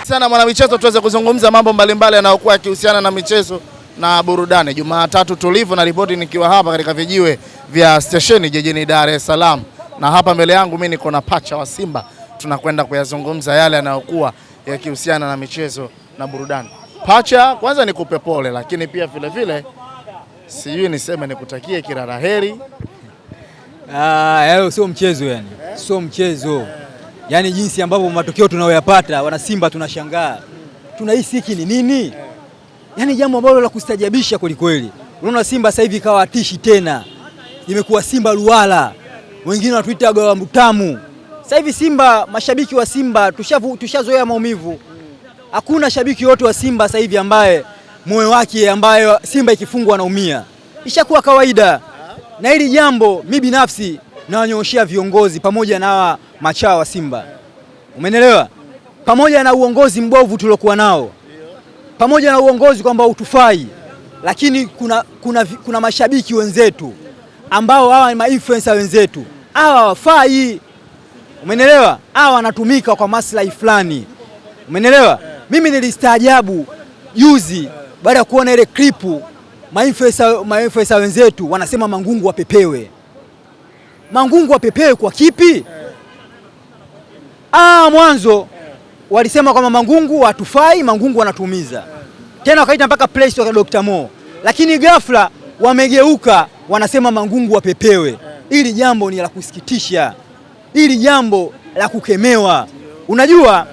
Sana mwana michezo, tuweze kuzungumza mambo mbalimbali yanayokuwa yakihusiana na michezo na burudani. Jumatatu tulivu na ripoti nikiwa hapa katika vijiwe vya stesheni jijini Dar es Salaam. Na hapa mbele yangu mimi niko na pacha wa Simba. Tunakwenda kuyazungumza yale yanayokuwa yakihusiana na michezo na burudani. Pacha, kwanza nikupe pole, lakini pia vile vile sijui niseme nikutakie kila la heri. Yao sio mchezo yani. Sio mchezo. Yaani jinsi ambavyo matokeo tunayoyapata wana Simba tunashangaa. Tunahisi hiki ni nini? Yaani jambo ambalo la kustajabisha kweli kweli. Unaona Simba sasa hivi kawa atishi tena. Imekuwa Simba luwala. Wengine wanatuita gawa mtamu. Sasa hivi Simba, mashabiki wa Simba tushazoea maumivu. Hakuna shabiki wote wa Simba sasa hivi ambaye moyo wake ambaye Simba ikifungwa anaumia. Ishakuwa kawaida. Na hili jambo mimi binafsi na wanyooshia viongozi pamoja na machaa wa Simba. Umeelewa? Pamoja na uongozi mbovu tulokuwa nao. Pamoja na uongozi kwamba utufai. Lakini kuna mashabiki wenzetu ambao hawa ni ma-influencer wenzetu. Hawa hawafai. Umeelewa? Hawa wanatumika kwa maslahi fulani. Umeelewa? Mimi nilistaajabu juzi baada ya kuona ile klipu ma-influencer wenzetu wanasema Mangungu wapepewe. Mangungu wapepewe kwa kipi? Mwanzo walisema kwamba Mangungu hatufai, Mangungu wanatumiza. Tena wakaita mpaka place wa Dr. Mo. Lakini ghafla wamegeuka wanasema Mangungu wapepewe. Hili jambo ni la kusikitisha. Hili jambo la kukemewa. Unajua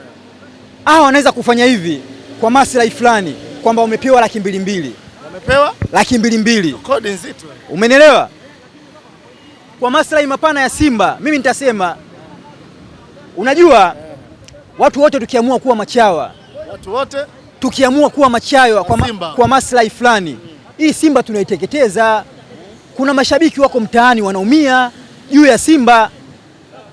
wanaweza kufanya hivi kwa maslahi fulani kwamba umepewa 200,000. Wamepewa 200,000. Kodi nzito. Umeelewa? Kwa maslahi mapana ya Simba, mimi nitasema unajua watu wote tukiamua kuwa machawa, watu wote tukiamua kuwa machawa kwa maslahi fulani, hii Simba tunaiteketeza. Kuna mashabiki wako mtaani wanaumia juu ya Simba.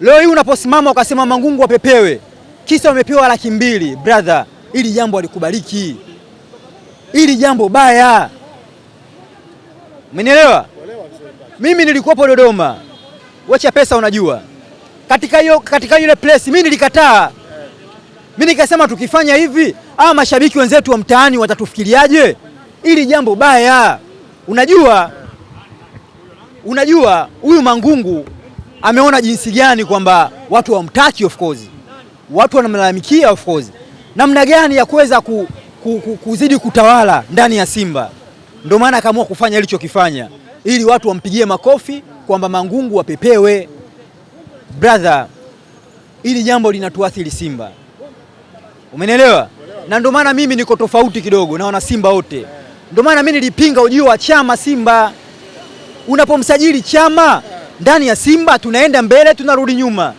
Leo hii unaposimama ukasema Mangungu wapepewe, kisa wamepewa 200,000, brother, hili jambo halikubaliki. Hili jambo baya. Umenielewa? Mimi nilikuwepo Dodoma. Wacha pesa unajua. Katika ile place mimi nilikataa. Mimi nikasema tukifanya hivi, mashabiki wenzetu wa mtaani watatufikiriaje? Hili jambo baya. Unajua huyu Mangungu ameona jinsi gani kwamba watu wamtaki, of course. Watu wanamlalamikia, of course. Namna gani ya kuweza kuzidi kutawala ndani ya Simba. Ndio maana akaamua kufanya alichokifanya ili watu wampigie makofi kwamba Mangungu wapepewe. Brother, hili jambo linatuathiri Simba. Umenielewa? Na ndio maana mimi niko tofauti kidogo na wana Simba wote. Ndio maana mimi nilipinga ujio wa chama Simba. Unapomsajili chama ndani ya Simba tunaenda mbele, tunarudi nyuma.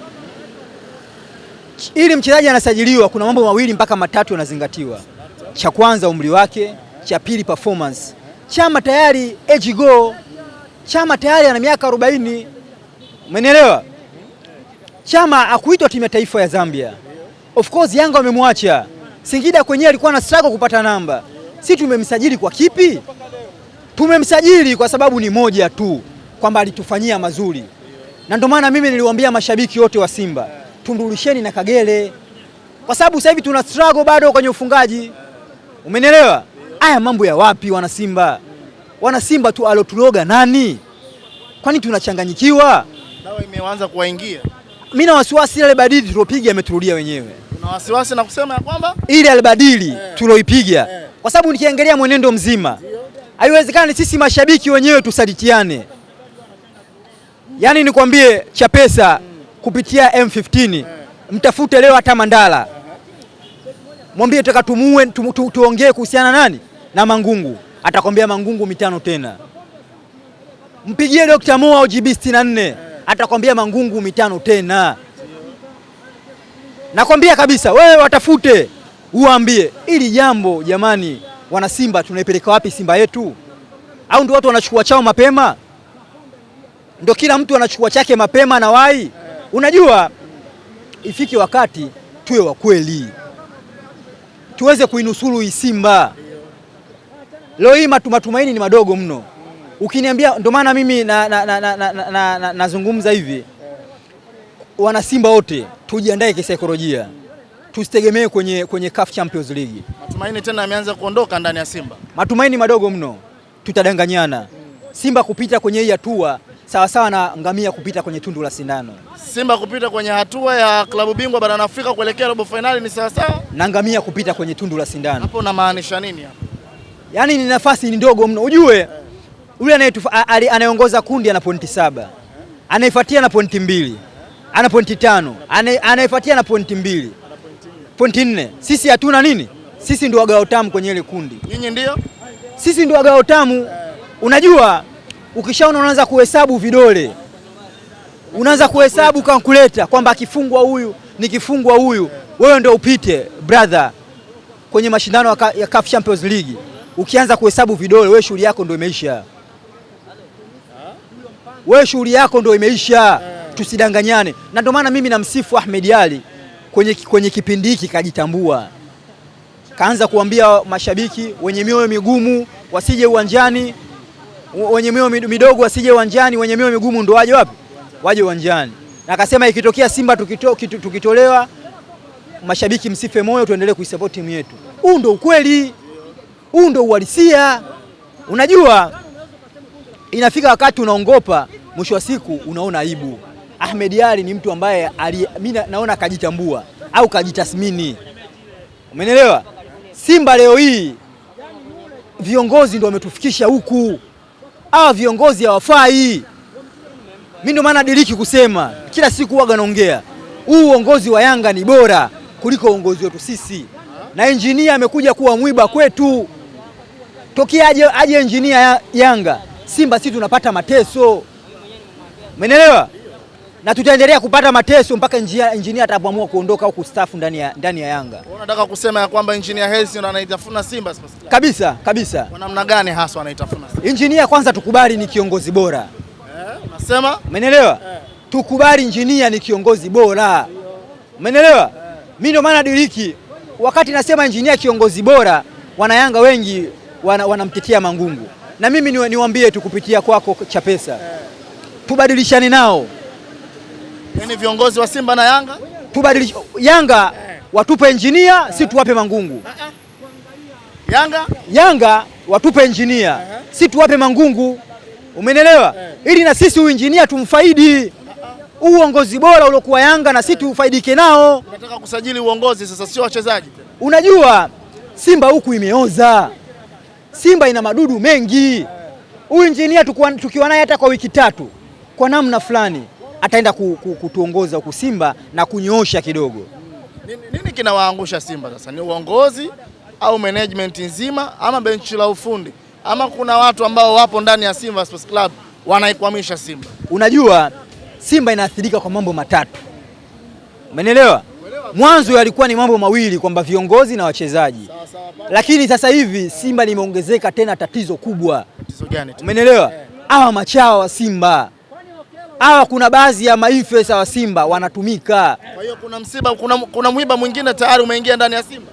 Ili mchezaji anasajiliwa kuna mambo mawili mpaka matatu yanazingatiwa. Cha kwanza umri wake, cha pili performance. Chama tayari age go. Chama tayari ana miaka 40. Umenielewa? Chama akuitwa timu ya taifa ya Zambia. Of course Yanga wamemwacha. Singida kwenyewe alikuwa na struggle kupata namba. Si tumemsajili kwa kipi? Tumemsajili kwa sababu ni moja tu, kwamba alitufanyia mazuri. Na ndio maana mimi niliwaambia mashabiki wote wa Simba, tumrudisheni na Kagere. Kwa sababu sasa hivi tuna struggle bado kwenye ufungaji. Umenielewa? Haya mambo ya wapi wana Simba? Wana Simba tu alotuloga nani? Kwani tunachanganyikiwa? Dawa imeanza kuwaingia. Mimi na wasiwasi ile badili tulopiga ameturudia wenyewe. Una wasiwasi na kusema ya kwamba ile albadili tuloipiga. Kwa sababu nikiangalia mwenendo mzima, haiwezekani sisi mashabiki wenyewe tusalitiane. Yaani nikwambie Chapesa kupitia M15 mtafute leo hata Mandala. Mwambie tutaka tuongee kuhusiana nani? Na Mangungu. Atakwambia Mangungu 5 tena. Mpigie Dr. Mo au GB 64. Atakwambia Mangungu 5 tena. Nakwambia kabisa wewe watafute uambie ili jambo jamani, wana Simba tunaipeleka wapi Simba yetu? Au ndio watu wanachukua chao mapema? Ndio kila mtu anachukua chake mapema na wai? Unajua ifike wakati tuwe wa kweli. Tuweze kuinusuru hii Simba. Leo hii matumaini ni madogo mno. Ukiniambia, ndio maana mimi nazungumza hivi, wana Simba wote tujiandae kisaikolojia. tusitegemee kwenye CAF Champions League. Matumaini tena yameanza kuondoka ndani ya Simba. Matumaini madogo mno, tutadanganyana. Simba kupita kwenye hii hatua sawasawa na ngamia kupita kwenye tundu la sindano. Simba kupita kwenye hatua ya klabu bingwa barani Afrika kuelekea robo finali ni sawasawa na ngamia kupita kwenye tundu la sindano. Hapo unamaanisha nini hapo? Yaani ni nafasi ni ndogo mno. Ujue yule anayeongoza kundi ana pointi 7. Anayefuatia na pointi 2. Ana pointi 5. Anayefuatia na pointi 2. Pointi 4. Sisi hatuna nini? Sisi ndio wagao tamu kwenye ile kundi. Nyinyi ndio? Sisi ndio wagao tamu. Unajua ukishaona unaanza kuhesabu vidole. Unaanza kuhesabu calculator kwamba akifungwa huyu, nikifungwa huyu, wewe ndio upite brother kwenye mashindano ya CAF Champions League. Ukianza kuhesabu vidole, wewe shughuli yako ndio imeisha. Wewe shughuli yako ndio imeisha. Tusidanganyane. Na ndio maana mimi namsifu Ahmed Ally kwenye kipindi hiki kajitambua. Kaanza kuambia mashabiki wenye mioyo migumu wasije uwanjani, wenye mioyo midogo wasije uwanjani, wenye mioyo migumu ndio waje wapi? Waje uwanjani. Na akasema ikitokea Simba tukitolewa, mashabiki msife moyo, tuendelee kuisupport timu yetu. Huu ndio ukweli. Huu ndio uhalisia. Unajua inafika wakati unaongopa, mwisho wa siku unaona aibu. Ahmed Ally ni mtu ambaye mimi naona kajitambua au kajitathmini. Umeelewa? Simba leo hii viongozi ndio wametufikisha huku. Hawa viongozi hawafai. Mimi ndio maana diriki kusema kila siku huaga naongea. Huu uongozi wa Yanga ni bora kuliko uongozi wetu sisi. Na engineer amekuja kuwa mwiba kwetu. Tokea aje engineer Yanga, Simba sisi tunapata mateso. Umeelewa? Na tutaendelea kupata mateso mpaka engineer atapoamua kuondoka au kustaafu ndani ya Yanga. Unataka kusema ya kwamba engineer Hersi ndo anaitafuna Simba Sports Club? Kabisa. Kwa namna gani hasa anaitafuna Simba? Engineer kwanza tukubali ni kiongozi bora. Unasema? Umeelewa? Tukubali engineer ni kiongozi bora. Umeelewa? Mimi ndio maana diriki wakati nasema engineer kiongozi bora, wana Yanga wengi wanamtetea Mangungu. Na mimi niwaambie tu kupitia kwako Chapesa. Tubadilishane nao. Yaani viongozi wa Simba na Yanga tubadilishe. Yanga watupe engineer, si tuwape Mangungu. Yanga watupe engineer, si tuwape Mangungu. Umenelewa? Ili na sisi uinjinia tumfaidi. Uongozi bora uliokuwa Yanga na sisi tufaidike nao. Unataka kusajili uongozi sasa, sio wachezaji tena. Unajua Simba huku imeoza. Simba ina madudu mengi. Huyu injinia tukiwa naye hata kwa wiki 3 kwa namna fulani ataenda kutuongoza huku Simba na kunyoosha kidogo. Nini kinawaangusha Simba sasa? Ni uongozi au management nzima ama benchi la ufundi? Ama kuna watu ambao wapo ndani ya Simba Sports Club wanaikwamisha Simba? Unajua Simba inaathirika kwa mambo matatu. Umeelewa? Mwanzo yalikuwa ni mambo mawili kwamba viongozi na wachezaji. Lakini sasa hivi Simba limeongezeka tena tatizo kubwa. Tatizo gani? Umeelewa? Hawa machawa wa Simba. Hawa kuna baadhi ya maifesa wa Simba wanatumika. Kwa hiyo kuna msiba, kuna mwiba mwingine tayari umeingia ndani ya Simba.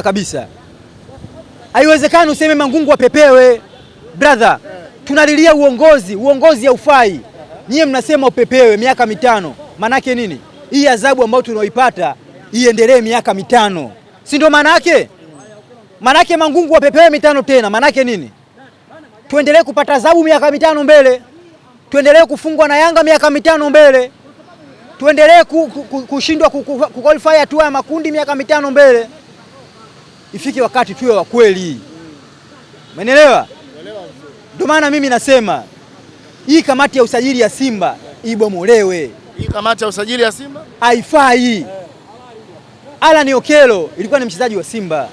Kabisa. Haiwezekani useme Mangungu apepewe. Brother, tunalilia uongozi haufai. Nyie mnasema upepewe miaka 5. Manake nini? Hii adhabu ambayo tunaoipata iendelee miaka 5. Si ndio maana yake? Manake Mangungu apepewe 5 tena. Manake nini? Tuendelee kupata adhabu miaka 5 mbele. Tuendelee kufungwa na Yanga miaka 5 mbele. Tuendelee kushindwa kuqualify hatua ya makundi miaka 5 mbele. Ifike wakati tuwe wa kweli. Umeelewa? Ndio maana mimi nasema hii kamati ya usajili ya Simba ibomolewe. Hii kamati ya usajili ya Simba haifai. Alan Okello ilikuwa ni mchezaji wa Simba.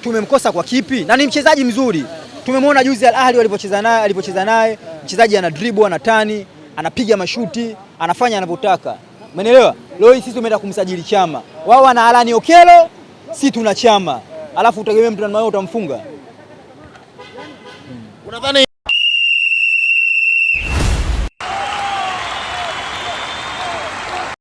Tumemkosa kwa kipi? Na ni mchezaji mzuri. Tumemwona juzi Al Ahly alipocheza naye, mchezaji ana dribble, ana tani, anapiga mashuti, anafanya anavyotaka. Umeelewa? Leo sisi tumeenda kumsajili Chama. Wao wana Alan Okello, sisi tuna Chama. Alafu utegemea mtu namna utamfunga? Unadhani